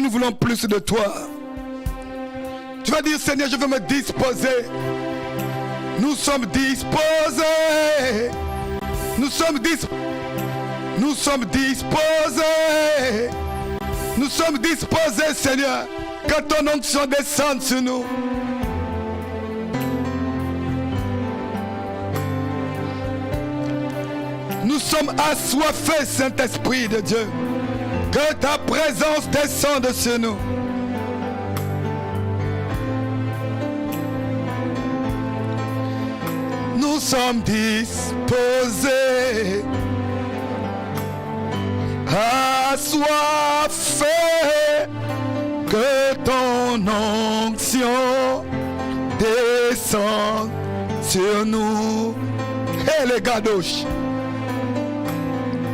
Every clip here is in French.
nous voulons plus de toi. Tu vas dire, Seigneur, je veux me disposer. Nous sommes disposés. Nous sommes disposés. Nous sommes disposés. Nous sommes disposés, Seigneur, que ton onction descende sur nous. Nous sommes assoiffés, Saint-Esprit de Dieu. Que ta présence descende sur nous. Nous sommes disposés, assoiffés, que ton onction descende sur nous. Et les gadouches,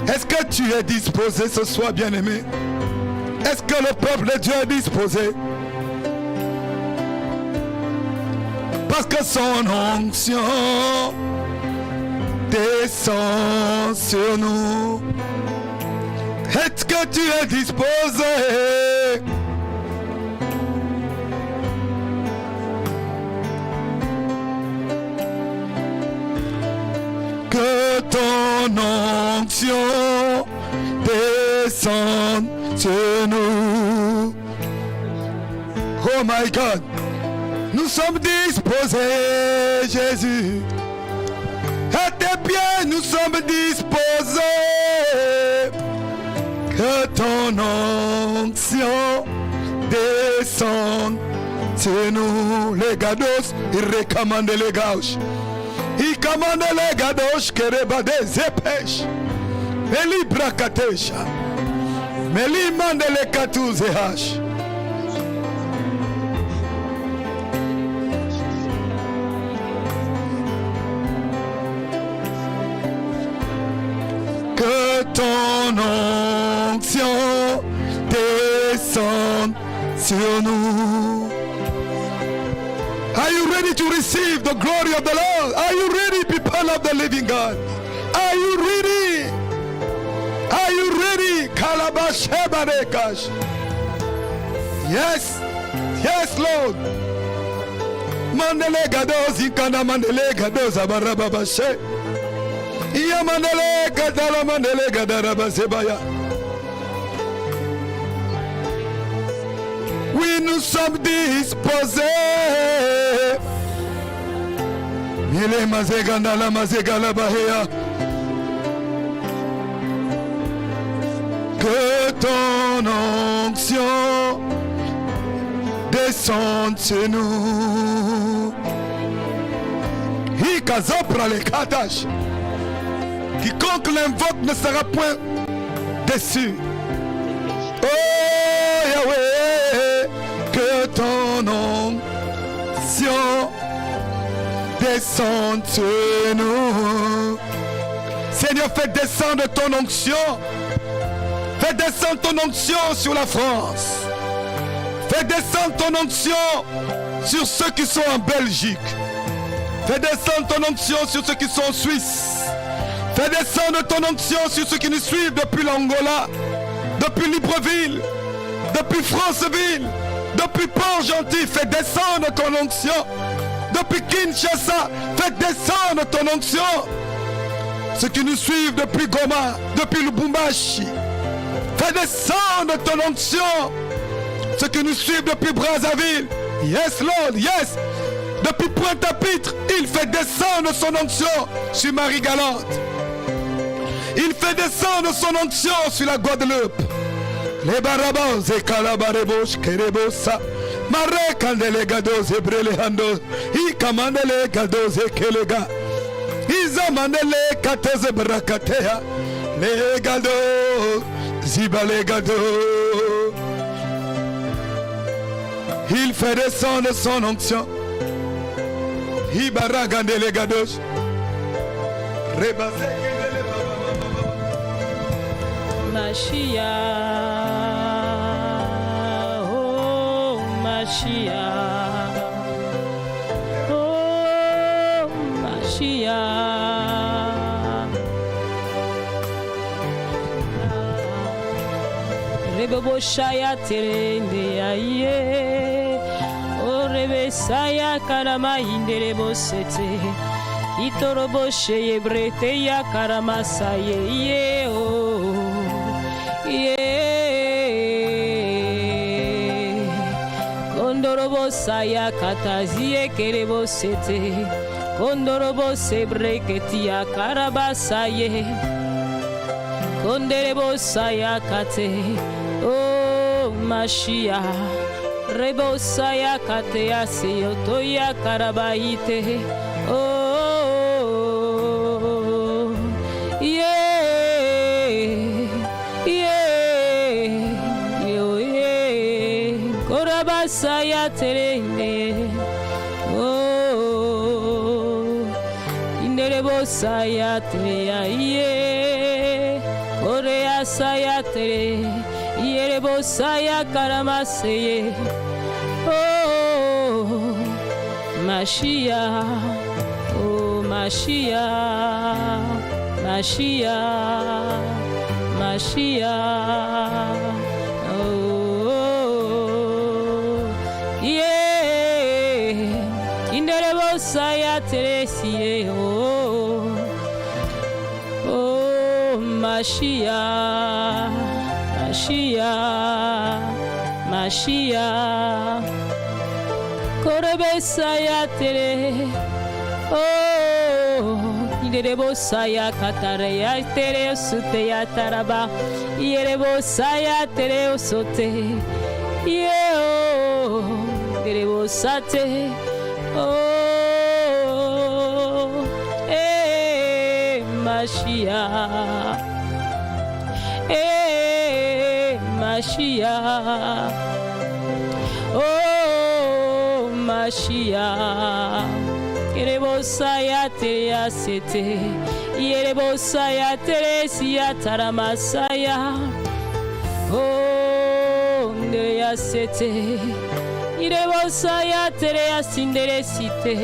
est-ce que tu es disposé ce soir, bien-aimé? Est-ce que le peuple de Dieu est disposé? Parce que son onction descend sur nous. Est-ce que tu es disposé? Que ton onction descende sur nous. Oh my God. Nous sommes disposés, Jésus. À tes pieds, nous sommes disposés. Que ton onction descende sur nous. Les gados, ils recommandent les gauches. Ils commandent les gados qui rebadent les pêches. Mais les bracatèches. Mais les mandent les catous et haches. Que ton onction descende sur nous. Are you ready to receive the glory of the Lord? Are you ready, people of the living God? Are you ready? Are you ready? Kalabashebarekash. Yes, yes, Lord. Mandele gados, ikana mandele gados, abarababashe. Yamandele gadala mandele gadarabasebaya. Oui, nous sommes disposés. Mile mazegandala mazegala bahea. Que ton onction descende sur nous. Hikazopra les katash. Quiconque l'invoque ne sera point déçu. Oh Yahweh, que ton onction descende sur nous. Seigneur, fais descendre ton onction. Fais descendre ton onction sur la France. Fais descendre ton onction sur ceux qui sont en Belgique. Fais descendre ton onction sur ceux qui sont en Suisse. Fais descendre ton onction sur ceux qui nous suivent depuis l'Angola, depuis Libreville, depuis Franceville, depuis Port-Gentil. Fais descendre ton onction. Depuis Kinshasa, fais descendre ton onction. Ceux qui nous suivent depuis Goma, depuis Lubumbashi, fais descendre ton onction. Ceux qui nous suivent depuis Brazzaville, yes Lord, yes. Depuis Pointe-à-Pitre, il fait descendre son onction sur Marie-Galante. Il fait descendre son onction sur la Guadeloupe. Les barabos et calabarebos, kerebosa. Mare kandele gados et brelehandos. I kamandele gados et kelega. Izamandele kateze brakatea. Les gados, zibale gados. Il fait descendre son onction. Ibaragandele gados. Rebase. Mashiach, oh Mashiach, oh Mashiach, Rebobo shaya terende ya ye. O rebe saya karama inderebo sete. Itorobo sheye brete ya karama saye ye o. Ye. Kondorobo saya katazie kerebo sete. Kondorobo se breketi ya karabasa ye. Konderebo saya kate, oh Mashia, rebo saya kate asio toya karabaite, oh yeah, yeah, yo yeah, korabasaya terende, oh inderebo saya teya yeah. Orea saya tere, yerebo saya karamaseye. Oh, Mashia, oh Mashia, Mashia, Mashia. Oh, yeah, inderebo saya tere siye. Oh. Mashiach, Mashiach, Mashiach, Korebesaya tere, oh, Irebosaya katareya tere sute ya taraba, Irebosaya tere sote, yeo, Irebosate, oh, Mashiach. Mashiach, oh Mashiach, Yerebosaya teya sete, Yerebosaya teresia taramasaya, oh neya sete, Yerebosaya terea sinderesite,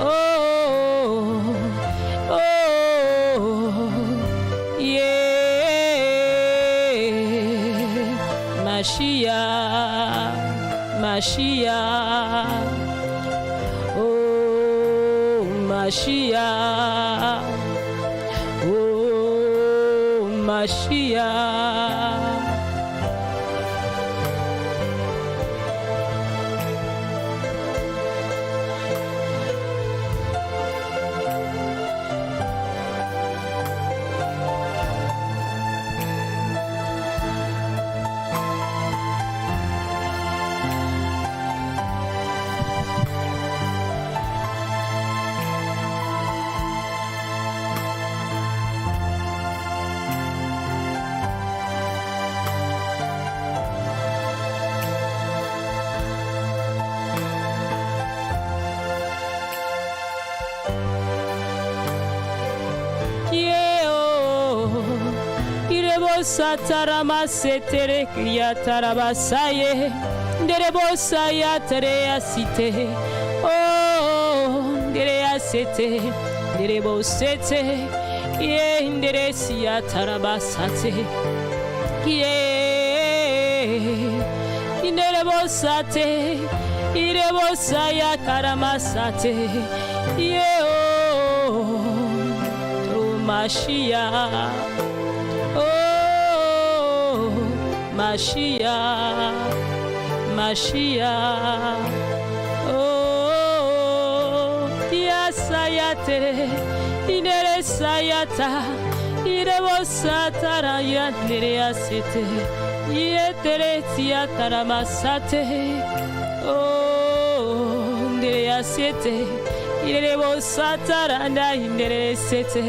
oh, oh, yeah. Mashiach, Mashiach, oh Mashiach, oh Mashiach. Satarama setere ya tarabasaye derebosa ya terea site oh derea sete derebosete ye nderesi ya tarabasate ye inderebosate irebosa ya karamasate ye oh Mashiach Mashiach, Mashiach, oh, Yasayate, Ineresayata, Irevosatara Yandereasete, Yeteretia Taramasate, oh, Nereasete, Irevosatara Inderesete,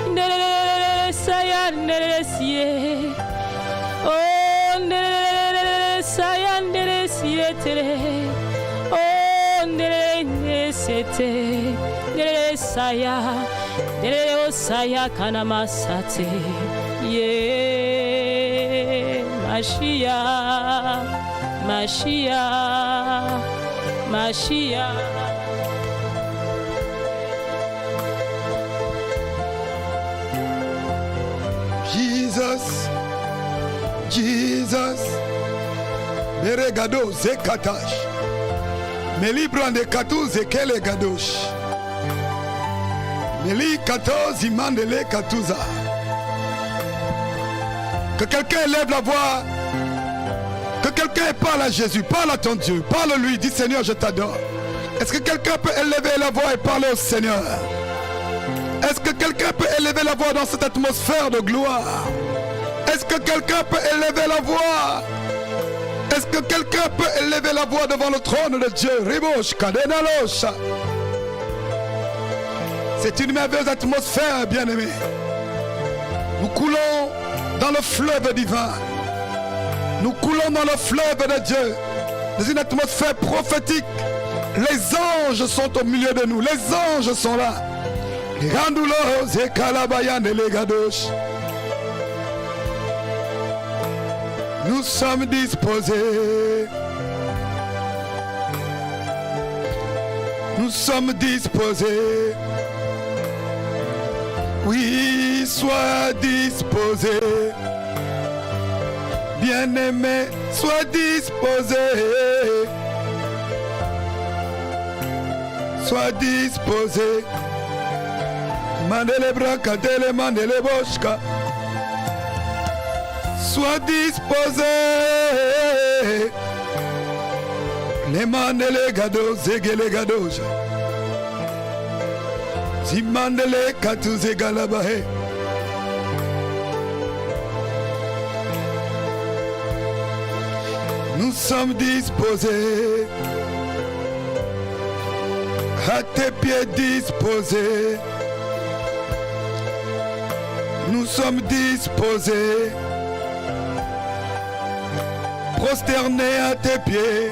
Ineresayan Neresie, oh. Sayandere siete, oh nere sete, nere saya, nere osaya kanamasate, ye Mashiach, Mashiach, Mashiach. Jesus, Jesus. Beregado zekatash. Meli brande katou zekele gadosh. Meli katou zimandele katouza. Que quelqu'un élève la voix. Que quelqu'un parle à Jésus, parle à ton Dieu, parle-lui, dis Seigneur, je t'adore. Est-ce que quelqu'un peut élever la voix et parler au Seigneur? Est-ce que quelqu'un peut élever la voix dans cette atmosphère de gloire? Est-ce que quelqu'un peut élever la voix? Est-ce que quelqu'un peut élever la voix devant le trône de Dieu? C'est une merveilleuse atmosphère, bien-aimés. Nous coulons dans le fleuve divin. Nous coulons dans le fleuve de Dieu, dans une atmosphère prophétique. Les anges sont au milieu de nous. Les anges sont là. Nous sommes disposés. Nous sommes disposés. Oui, sois disposé. Bien-aimé, sois disposé. Sois disposé. Mandele branca, tele mandele boshka. Sois disposé. Les mandele gado, zegele gadoja. Si mandele katu zegalabahe. Nous sommes disposés, à tes pieds disposés. Nous sommes disposés, prosternés à tes pieds.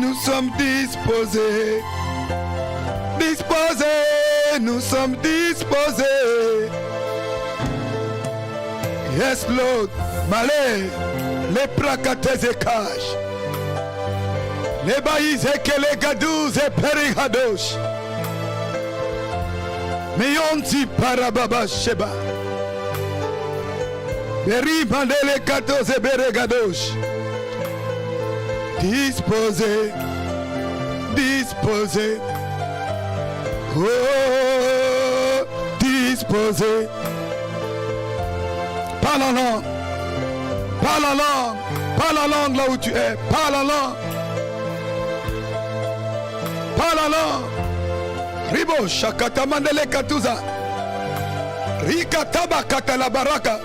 Nous sommes disposés, disposés, nous sommes disposés. Yes, Lord. Malé, les pracates et caches, les baïs et que les gadous et perigadosh, mais yonti parababa sheba, beri mandele katos et beregadosh, disposé, disposé, oh, disposé, parle en langue. Parle la langue là où tu es, parle la langue. Parle la langue. Ribo shakata mandele katuza. Rika taba kata la baraka.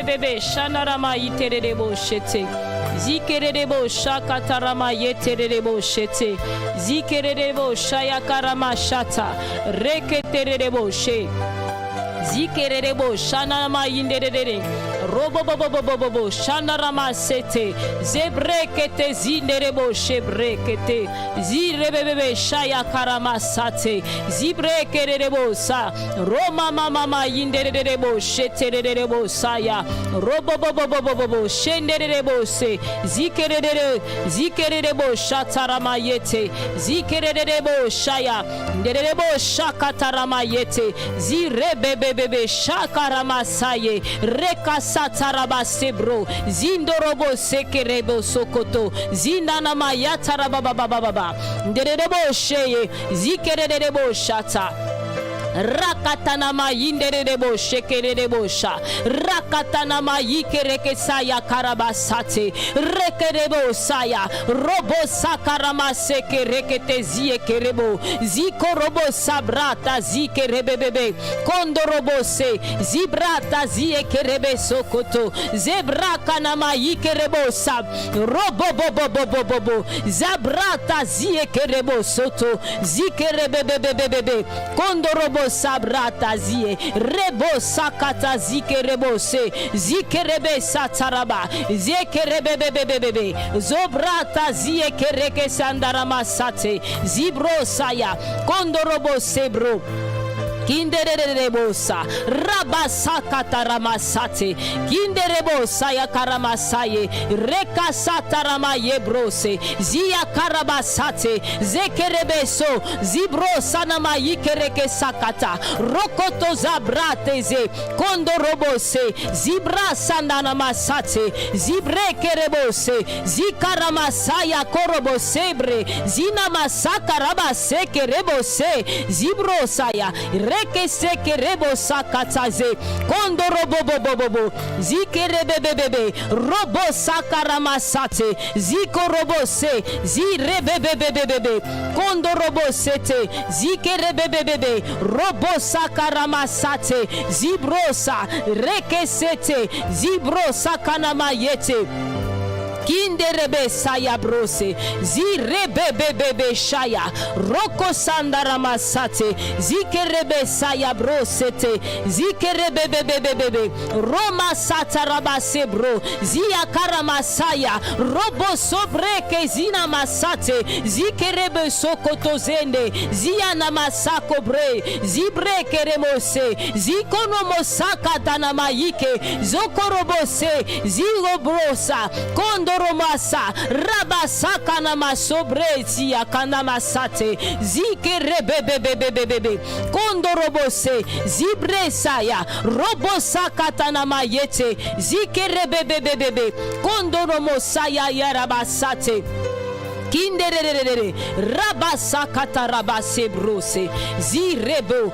Bebe shanarama iterebo shete. Zikerebo shakatarama yeterebo shete. Zikerebo shayakarama shata. Reketerebo she. Zikerebo shanama yinderere robo bobo shanarama sete zebrekete zinderebo shebrekete zirebebe shaya karama sate zibrekerebo sa roma mama yinderebo sheterebo saya robo bobo shenderebo se zikerebo shatarama yete zikerebo shaya nderebo shakatarama yete zirebebe bebe shakarama saye rekasataraba sebro zindorobo sekerebo sokoto zinanama yatarababa nderebo sheye zikerebo shata Rakatanama yinderebo shekerebo sha rakatanama yikereke saya karabasate rekerebo saya robo sakarama sekerekete ziekerebo zikorobo sabrata zikerebebebe kondorobo se zibrata ziekerebe sokoto zebrakanama yikerebo sab robo zabrata ziekerebo soto zikerebebebebebe kondorobo sabrata zie rebo sakata zikerebo se zikerebe sataraba zekerebebebebebe zobrata ziekereke sandarama sate zibro saya kondorobo sebro Kinderebosa, Rabasakata Ramasate, Kinderebosa ya Karamasaye, Rekasata Ramaye Brose, Zia Karabasate, Zekerebeso, Zibrosa Namayikereke Sakata, Rokoto Zabrateze, Kondorobose, Zibra Sandana Masate, Zibrekerebose, Zikaramasaya Korobosebre, Zina Masaka Rabaseke Rebose, Zibrosaya, Reke seke rebo sakataze kondo robo bobo zike rebebebebe robo sakaramasate ziko robo se zirebebebebebe kondo robo sete zike rebebebebe robo sakaramasate zibrosa reke sete zibrosa kanamayete Kinderebe saya brose, zirebebebebe shaya, roko sandaramasate, zikerebe saya brosete, zikerebebebebebe, Roma satarabase bro, zia karamasaya, robo sobreke zina masate, zikerebe sokotozende, zia namasako bre, zibreke remose, zikonomosaka tanamayike, zokorobose, zirobrosa, kondo Romasa Rabasaka na masobreti akana masate zike rebebebebebebe kondorobose zibresaya robosaka tana mayete zike rebebebebebe kondoromosaya yarabasate Kinderere rabasakata rabase brose zirebo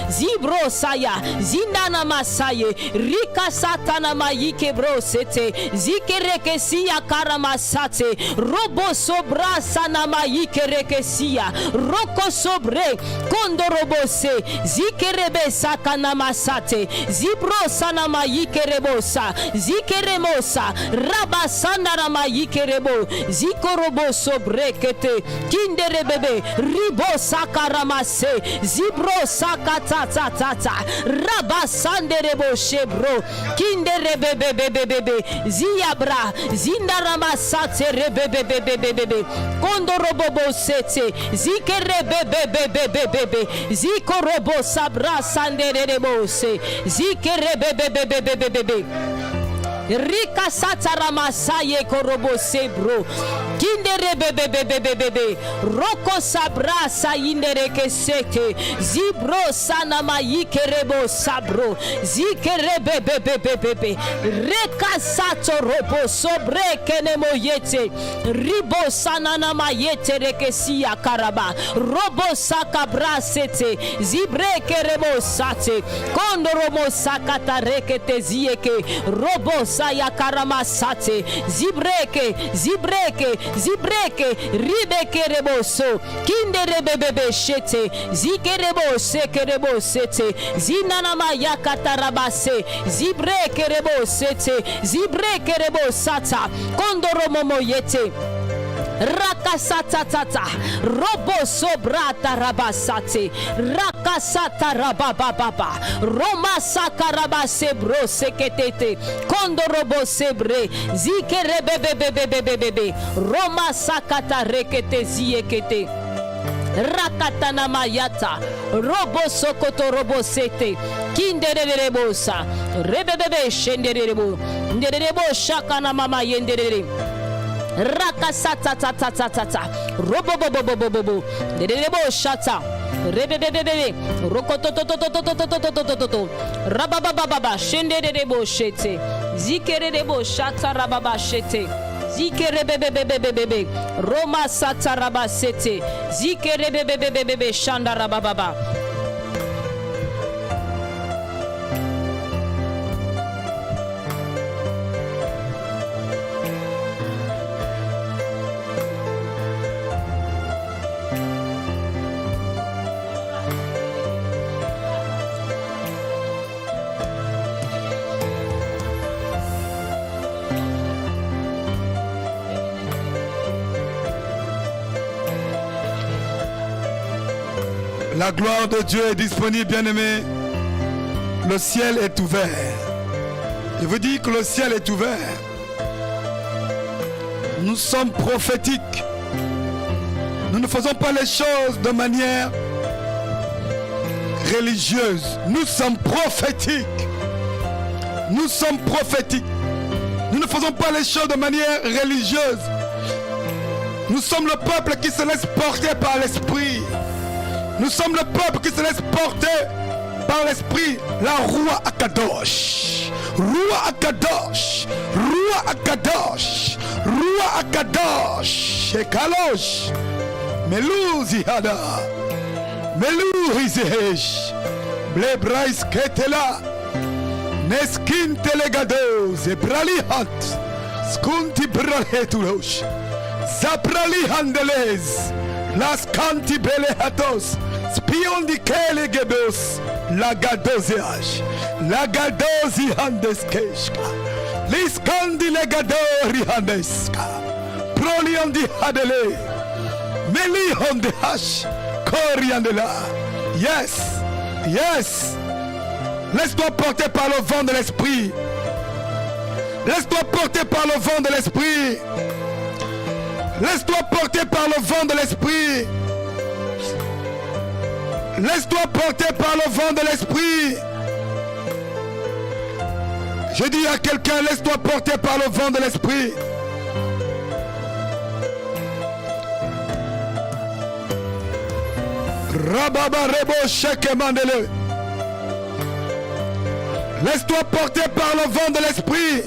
zibrosaya zindana masaye rika satana mayike brosete zikerekesia karamasate robo sobra sana mayike rekesia roko sobre kondorobose zikerebe sakana masate zibrosana mayike rebosa zikeremosa rabasana na mayike rebo ziko robo sobrekete kinderebebe ribo sakaramase zibro sakata rabasanderebo shebro kinderebebebebebe ziabra zindaramasate rebebebebebe kondorobobo sete zikerebebebebebe zikorobo sabra sanderebo se zikerebebebebebe Rika satarama saye korobo sebro kinderebebebebebe roko sabra sayindereke seke zibro sana mayike rebo sabro zikerebebebebebe reka sato robo sobre kenemoyete ribo sana na mayete rekesia karaba robo sakabra sete zibreke rebo sate kondoromo sakata rekete zieke robo saya karamasate zibreke ribeke reboso kinderebebebe shete zikerebo sekerebo sete zinana mayakata rabase zibreke rebo sete zibreke rebo sata kondoromo yete Rakasata robo sobrata rabasate rakasata rabababa Roma sakarabase bro seketete kondo robo sebre zikerebebebebebebe Roma sakata rekete ziekete rakatana mayata robo sokoto robo sete kindererebosa rebebebe shendererebo ndererebo shakana mama yenderere Rakasata robo bobo derebo shata rebebebebe rokotototototototototototo rabababa shenderebo shete zikerebo shata rababa shete zikerebebebebebe Roma sata rabasete zikerebebebebe shanda rabababa La gloire de Dieu est disponible, bien-aimés. Le ciel est ouvert. Je vous dis que le ciel est ouvert. Nous sommes prophétiques. Nous ne faisons pas les choses de manière religieuse. Nous sommes prophétiques. Nous sommes prophétiques. Nous ne faisons pas les choses de manière religieuse. Nous sommes le peuple qui se laisse porter par l'esprit. Nous sommes le peuple qui se laisse porter par l'esprit. La Roi Akadosh. Roi Akadosh. Roi Akadosh. Roi Akadosh. Ekalosh. Melouzi Hada. Melouzi Hesh. Blebrais Ketela. Neskin Telegados. Ebralihat. Skunti Braletulosh. Zaprali Handelez. Las Kanti Belehatos. Spion di Kele Gebos. La Gadozeage. La Gadozi Handeskeshka. Liskandi Legadori Handeska. Proliandi Hadele. Meli Hondehash. Koriandela. Yes. Yes. Laisse-toi porter par le vent de l'esprit. Laisse-toi porter par le vent de l'esprit. Laisse-toi porter par le vent de l'esprit. Laisse-toi porter par le vent de l'esprit. Je dis à quelqu'un, laisse-toi porter par le vent de l'esprit. Rababa Rebo Sheke Mandele. Laisse-toi porter par le vent de l'esprit.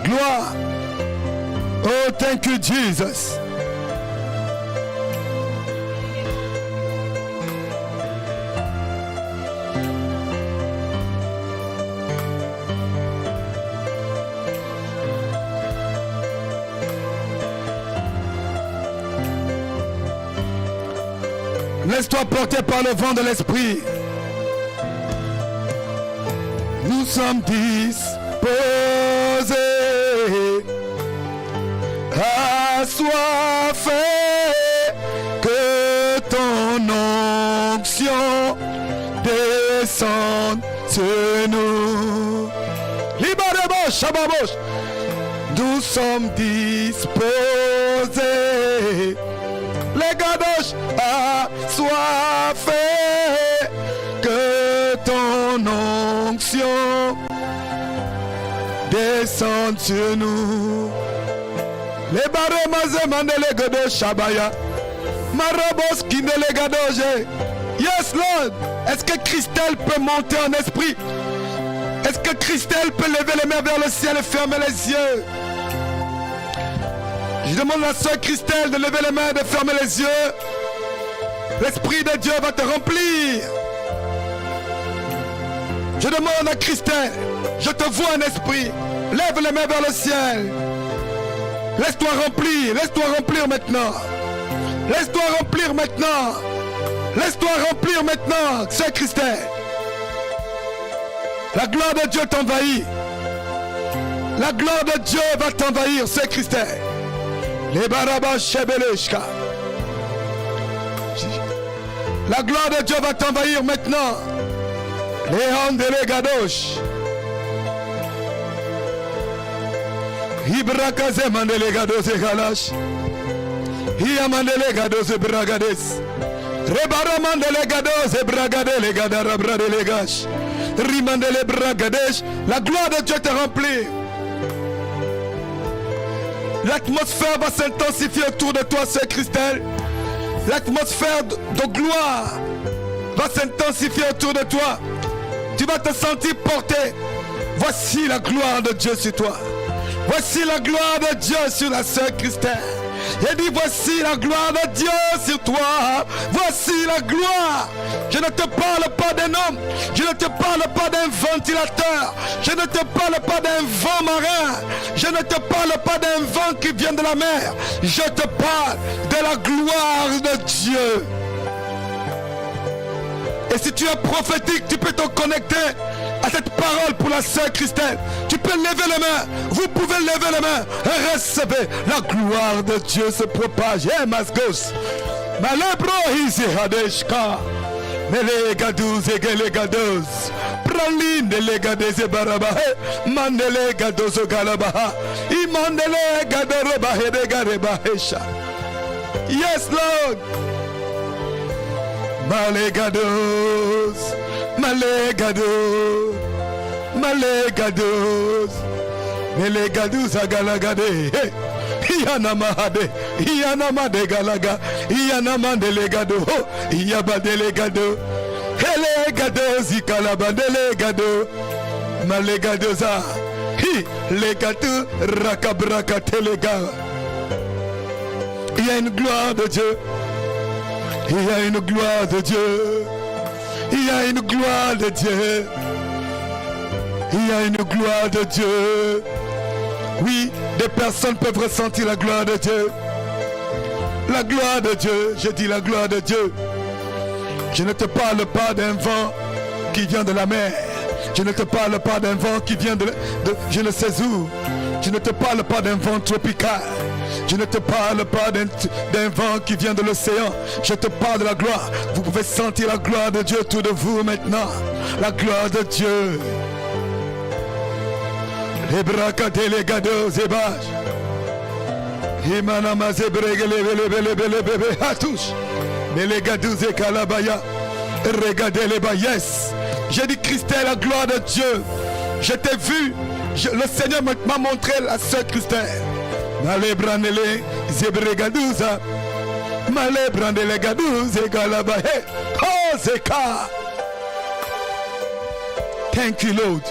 Gloire. Oh, thank you, Jesus. Laisse-toi porter par le vent de l'esprit. Nous sommes disposés, assoiffés, que ton onction descende sur nous. Libérez-moi, Shababosh. Nous sommes disposés, les gadoches assoiffés, que ton onction descende sur nous. Les barremazes mandele gado shabaya. Marabos kindele gadoje. Yes Lord. Est-ce que Christelle peut monter en esprit? Est-ce que Christelle peut lever les mains vers le ciel et fermer les yeux? Je demande à la sœur Christelle de lever les mains, de fermer les yeux. L'Esprit de Dieu va te remplir. Je demande à Christelle, je te vois en esprit. Lève les mains vers le ciel. Laisse-toi remplir maintenant. Laisse-toi remplir maintenant. Laisse-toi remplir maintenant, sœur Christelle. La gloire de Dieu t'envahit. La gloire de Dieu va t'envahir, sœur Christelle. Les barabas shebeleshka. La gloire de Dieu va t'envahir maintenant. Les handele gadosh. Ibrakaze mandele gadosh galash. Iamandele gadosh bragades. Rebara mandele gadosh bragade gadara bradele gash. Rimandele bragadesh. La gloire de Dieu te remplit. L'atmosphère va s'intensifier autour de toi, sœur Christelle. L'atmosphère de gloire va s'intensifier autour de toi. Tu vas te sentir porté. Voici la gloire de Dieu sur toi. Voici la gloire de Dieu sur la sœur Christelle. Il dit voici la gloire de Dieu sur toi. Voici la gloire. Je ne te parle pas d'un homme. Je ne te parle pas d'un ventilateur. Je ne te parle pas d'un vent marin. Je ne te parle pas d'un vent qui vient de la mer. Je te parle de la gloire de Dieu. Et si tu es prophétique, tu peux te connecter à cette parole pour la sœur Christelle. Tu peux lever les mains. Vous pouvez lever les mains et recevez la gloire de Dieu se propage. Eh, Masgos. Malebro hisi hadeshka. Mele gaduz egele gadoz. Praline le gadeze barabahe. Mandele gadozo galabaha. Imandele gaderebahe de garebahesha. Yes, Lord. Malegados, Malegados, Malegados, Melegados agalagade, Yanamahade, Yanamade galaga, Yanamande legado, Yabade legado, Helegados, Ikalabande legado, Malegadosa, Legado, Rakabraka telega. Il y a une gloire de Dieu. Il y a une gloire de Dieu. Il y a une gloire de Dieu. Il y a une gloire de Dieu. Oui, des personnes peuvent ressentir la gloire de Dieu. La gloire de Dieu, je dis la gloire de Dieu. Je ne te parle pas d'un vent qui vient de la mer. Je ne te parle pas d'un vent qui vient de je ne sais où. Je ne te parle pas d'un vent tropical. Je ne te parle pas d'un vent qui vient de l'océan. Je te parle de la gloire. Vous pouvez sentir la gloire de Dieu autour de vous maintenant. La gloire de Dieu. Les braques les gados et bâches. Imanama zebregele bele hatouche. Mais les gados et kalabaya. Regardez les bas. Yes. J'ai dit Christelle, la gloire de Dieu. Je t'ai vu. Le Seigneur m'a montré la sœur Christelle. Male brandele zebregaduza. Male brandele gaduze galaba. Hey, oh zeka. Thank you, Lord.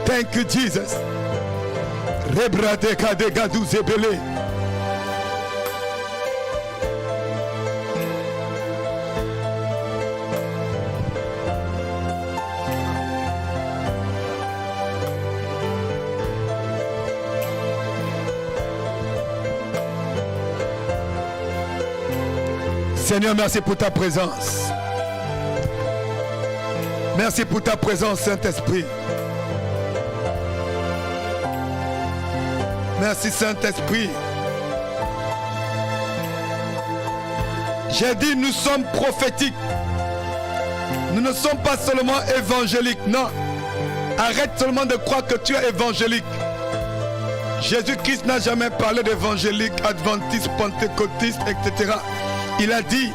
Thank you, Jesus. Rebrade kade gaduze bele. Seigneur, merci pour ta présence. Merci pour ta présence, Saint-Esprit. Merci, Saint-Esprit. J'ai dit, nous sommes prophétiques. Nous ne sommes pas seulement évangéliques. Non. Arrête seulement de croire que tu es évangélique. Jésus-Christ n'a jamais parlé d'évangélique, adventiste, pentecôtiste, etc. Il a dit,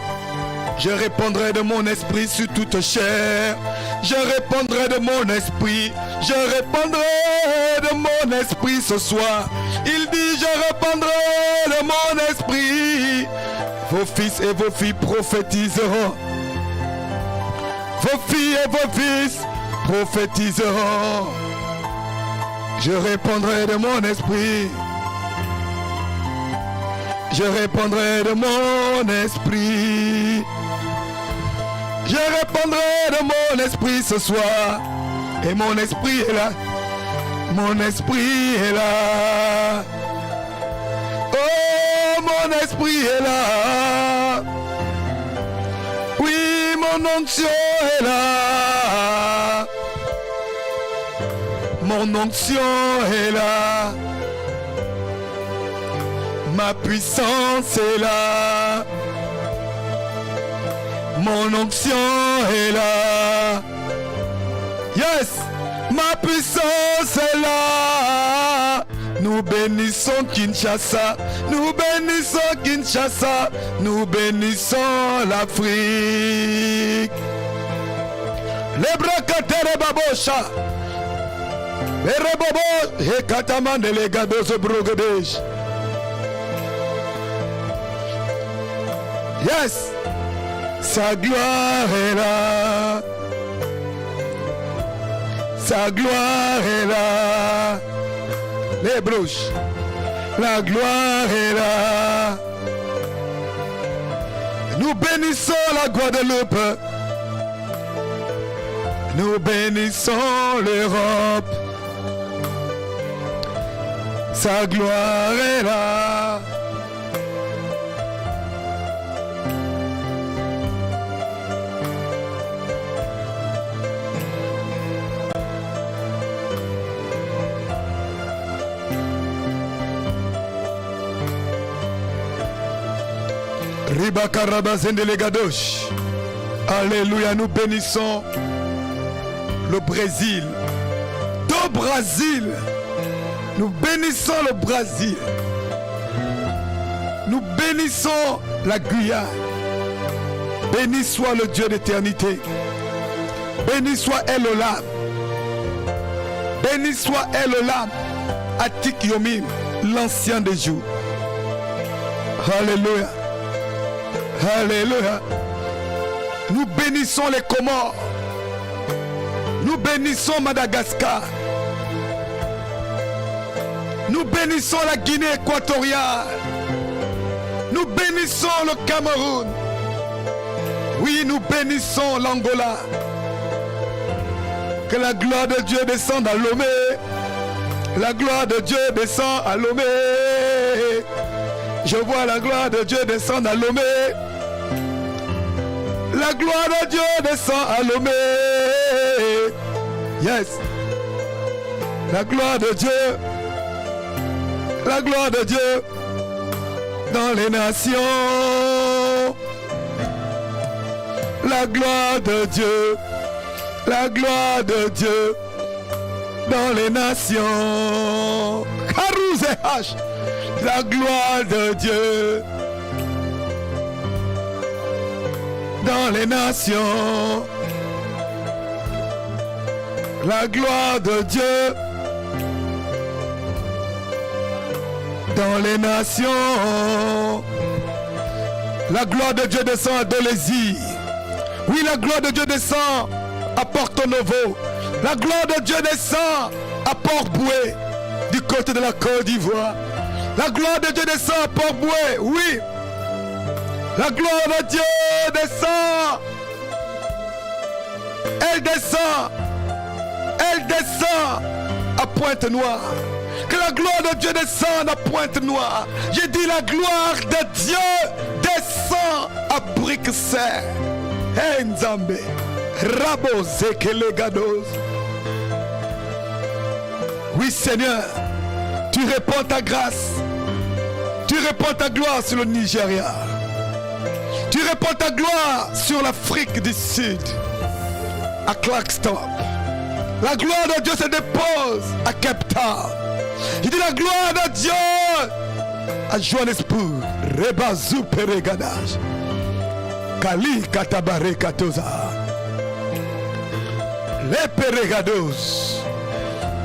je répandrai de mon esprit sur toute chair. Je répandrai de mon esprit. Je répandrai de mon esprit ce soir. Il dit, je répandrai de mon esprit. Vos fils et vos filles prophétiseront. Vos filles et vos fils prophétiseront. Je répandrai de mon esprit. Je répandrai de mon esprit. Je répandrai de mon esprit ce soir. Et mon esprit est là. Mon esprit est là. Oh, mon esprit est là. Oui, mon onction est là. Mon onction est là. Ma puissance est là. Mon onction est là. Yes, ma puissance est là. Nous bénissons Kinshasa. Nous bénissons Kinshasa. Nous bénissons l'Afrique. Les bracatères babosha. Les rebobo. Et kataman de les gados brogodesh. Yes, sa gloire est là. Sa gloire est là. Les brouches, la gloire est là. Nous bénissons la Guadeloupe. Nous bénissons l'Europe. Sa gloire est là. Alléluia, nous bénissons le Brésil. Do Brésil. Nous bénissons le Brésil. Nous bénissons la Guyane. Béni soit le Dieu d'éternité. Béni soit Elolam. Béni soit Elolam. Atik Yomim, l'ancien des jours. Alléluia. Alléluia. Nous bénissons les Comores. Nous bénissons Madagascar. Nous bénissons la Guinée équatoriale. Nous bénissons le Cameroun. Oui, nous bénissons l'Angola. Que la gloire de Dieu descende à Lomé. La gloire de Dieu descend à Lomé. Je vois la gloire de Dieu descendre à Lomé. La gloire de Dieu descend à Lomé. Yes. La gloire de Dieu. La gloire de Dieu dans les nations. La gloire de Dieu. La gloire de Dieu dans les nations. Karouzeh. La gloire de Dieu dans les nations. La gloire de Dieu dans les nations. La gloire de Dieu descend à Dolézy. Oui, la gloire de Dieu descend à Porto Novo. La gloire de Dieu descend à Port-Boué, du côté de la Côte d'Ivoire. La gloire de Dieu descend à Port-Boué, oui. La gloire de Dieu descend. Elle descend. Elle descend à Pointe-Noire. Que la gloire de Dieu descende à Pointe-Noire. J'ai dit la gloire de Dieu descend à Brique-Serre. Hey Nzambe. Rabo Zekelegados. Oui Seigneur, tu répands ta grâce. Tu répands ta gloire sur le Nigeria. Tu répands ta gloire sur l'Afrique du Sud, à Clarkston. La gloire de Dieu se dépose à Cape Town. Je dis la gloire de Dieu à Johannesburg. Rebazou Peregadaj. Kali Katabare Katoza. Les Peregados.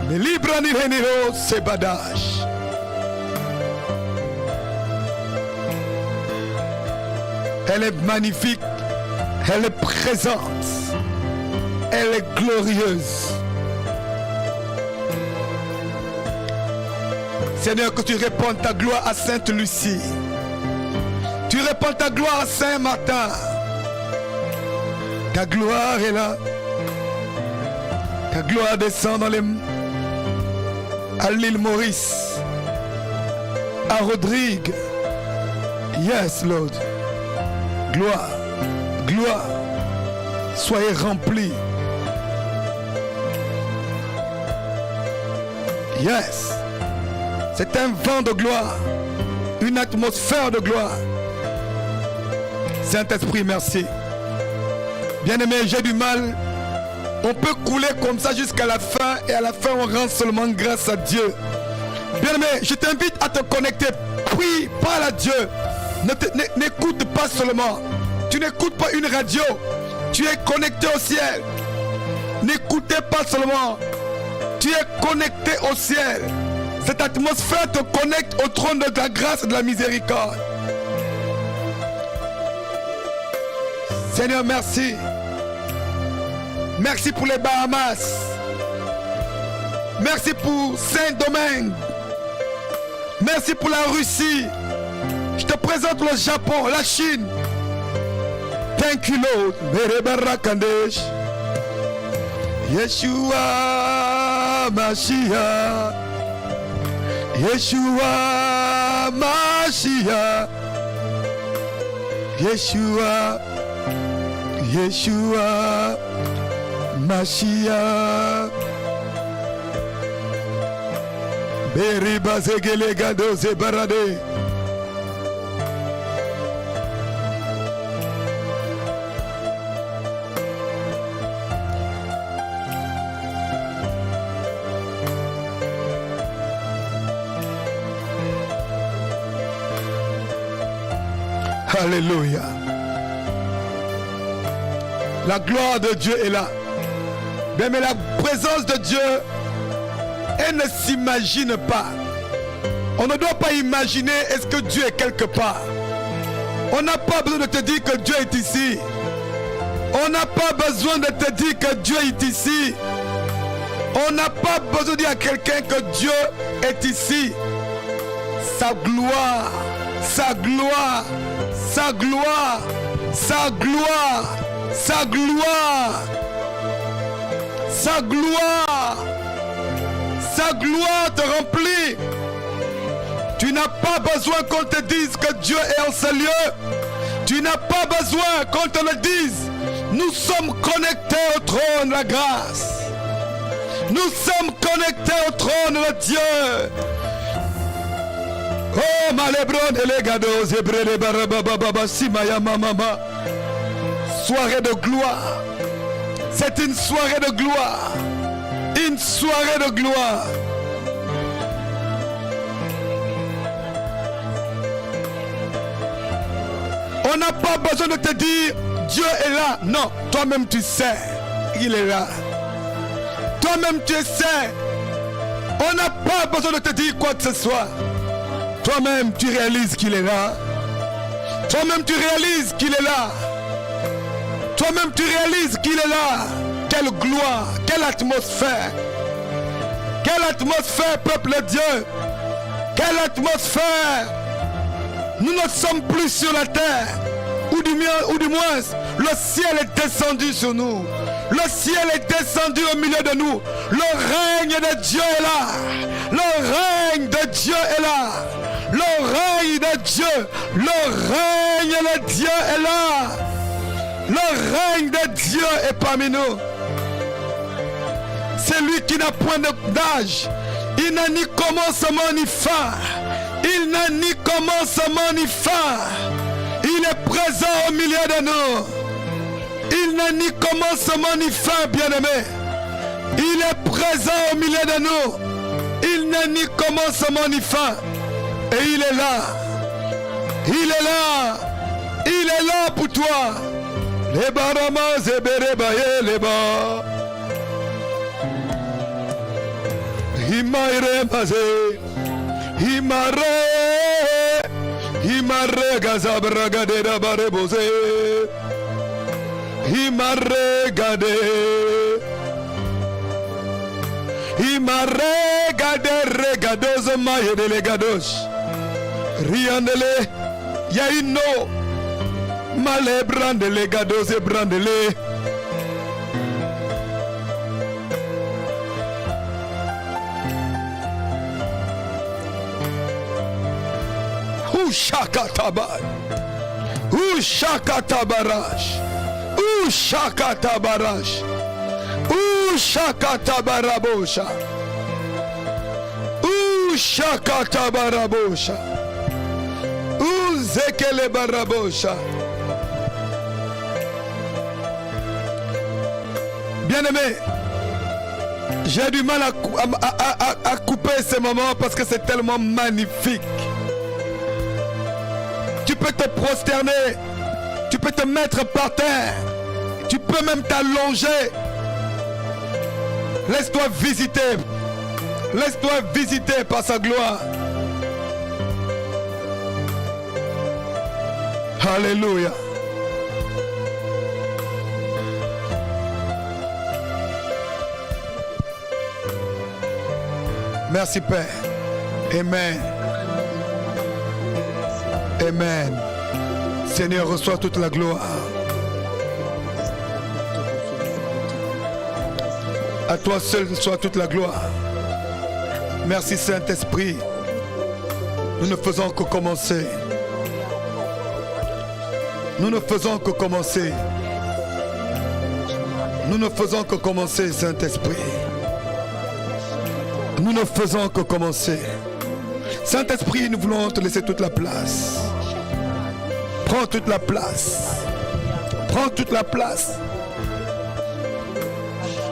Les Librani Reniro Sebadash. Elle est magnifique. Elle est présente. Elle est glorieuse. Seigneur, que tu répandes ta gloire à Sainte-Lucie. Tu répands ta gloire à Saint-Martin. Ta gloire est là. Ta gloire descend dans à l'île Maurice. À Rodrigue. Yes, Lord. Gloire. Gloire. Soyez remplis. Yes. C'est un vent de gloire. Une atmosphère de gloire. Saint-Esprit, merci. Bien-aimé, j'ai du mal. On peut couler comme ça jusqu'à la fin. Et à la fin, on rend seulement grâce à Dieu. Bien-aimé, je t'invite à te connecter. Prie, parle à Dieu. N'écoute pas seulement. Tu n'écoutes pas une radio. Tu es connecté au ciel. N'écoutez pas seulement. Tu es connecté au ciel. Cette atmosphère te connecte au trône de la grâce et de la miséricorde. Seigneur, merci. Merci pour les Bahamas. Merci pour Saint-Domingue. Merci pour la Russie. Je te présente le Japon, la Chine. Thank you, Lord. Merebarakandesh. Yeshua Mashiach. Yeshua Mashiach. Yeshua. Yeshua Mashiach. Beriba zegele gado zebarade. Alléluia. La gloire de Dieu est là. Mais la présence de Dieu, elle ne s'imagine pas. On ne doit pas imaginer est-ce que Dieu est quelque part. On n'a pas besoin de te dire que Dieu est ici. On n'a pas besoin de te dire que Dieu est ici. On n'a pas besoin de dire à quelqu'un que Dieu est ici. Sa gloire, sa gloire, sa gloire, sa gloire, sa gloire, sa gloire, sa gloire te remplit. Tu n'as pas besoin qu'on te dise que Dieu est en ce lieu. Tu n'as pas besoin qu'on te le dise. Nous sommes connectés au trône de la grâce. Nous sommes connectés au trône de Dieu. Oh, malébron et les gados, hébré, barababa, simaya, mama. Soirée de gloire. C'est une soirée de gloire. Une soirée de gloire. On n'a pas besoin de te dire Dieu est là. Non, toi-même tu sais, il est là. Toi-même tu sais. On n'a pas besoin de te dire quoi que ce soit. Toi-même tu réalises qu'il est là. Toi-même tu réalises qu'il est là. Toi-même tu réalises qu'il est là. Quelle gloire, quelle atmosphère. Quelle atmosphère, peuple de Dieu. Quelle atmosphère. Nous ne sommes plus sur la terre. Ou du moins, le ciel est descendu sur nous. Le ciel est descendu au milieu de nous. Le règne de Dieu est là. Le règne de Dieu est là. Le règne de Dieu. Le règne de Dieu est là. Le règne de Dieu est parmi nous. C'est lui qui n'a point d'âge. Il n'a ni commencement ni fin. Il n'a ni commencement ni fin. Il est présent au milieu de nous. Il n'a ni commencement ni fin, bien-aimé. Il est présent au milieu de nous. Il n'a ni commencement ni fin. Et il est là. Il est là. Il est là pour toi. Les baramas et bérébaye les bas. Himaire mazé. Himare. Himare gazabra gade da barebose. Himare gade. Himare gade regados maye de legados. Riandele. Yaino. Male brandele gados e brandele. Ushakatabar. Ushakatabarash. Ushakatabarash. Ushakatabarabosha. Ushakatabarabosha. Uzekele barabosha. Bien-aimé, j'ai du mal à couper ces moments parce que c'est tellement magnifique. Tu peux te prosterner, tu peux te mettre par terre, tu peux même t'allonger. Laisse-toi visiter par sa gloire. Alléluia. Merci Père. Amen. Amen. Seigneur, reçois toute la gloire. À toi seul soit toute la gloire. Merci Saint-Esprit. Nous ne faisons que commencer. Nous ne faisons que commencer. Nous ne faisons que commencer, Saint-Esprit. Nous ne faisons que commencer. Saint-Esprit, nous voulons te laisser toute la place. Prends toute la place. Prends toute la place.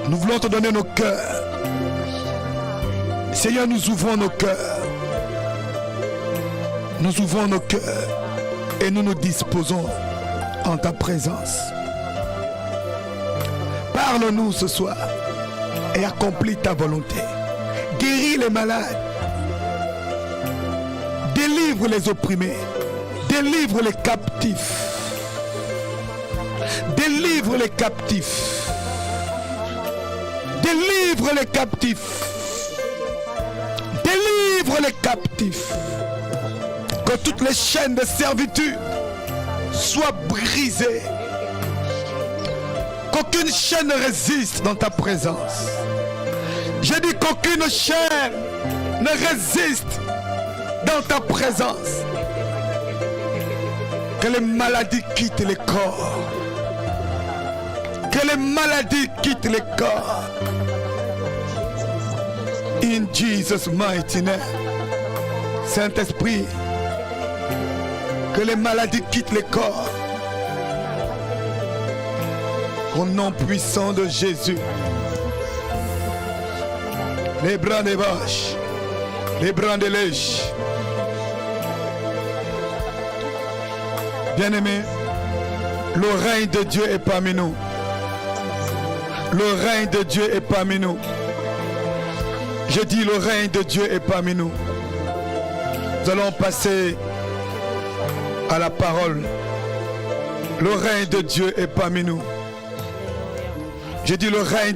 Nous voulons te donner nos cœurs. Seigneur, nous ouvrons nos cœurs. Nous ouvrons nos cœurs et nous nous disposons en ta présence. Parle-nous ce soir et accomplis ta volonté. Guéris les malades. Délivre les opprimés. Délivre les captifs. Délivre les captifs. Délivre les captifs. Délivre les captifs. Que toutes les chaînes de servitude soient brisées. Qu'aucune chaîne ne résiste dans ta présence. J'ai dit qu'aucune chaîne ne résiste dans ta présence. Que les maladies quittent les corps. Que les maladies quittent les corps. In Jesus' mighty name. Saint-Esprit, que les maladies quittent les corps. Au nom puissant de Jésus. Les bras des vaches, les bras des lèches. Bien-aimés, le règne de Dieu est parmi nous. Le règne de Dieu est parmi nous. Je dis le règne de Dieu est parmi nous. Nous allons passer à la parole. Le règne de Dieu est parmi nous. Je dis le règne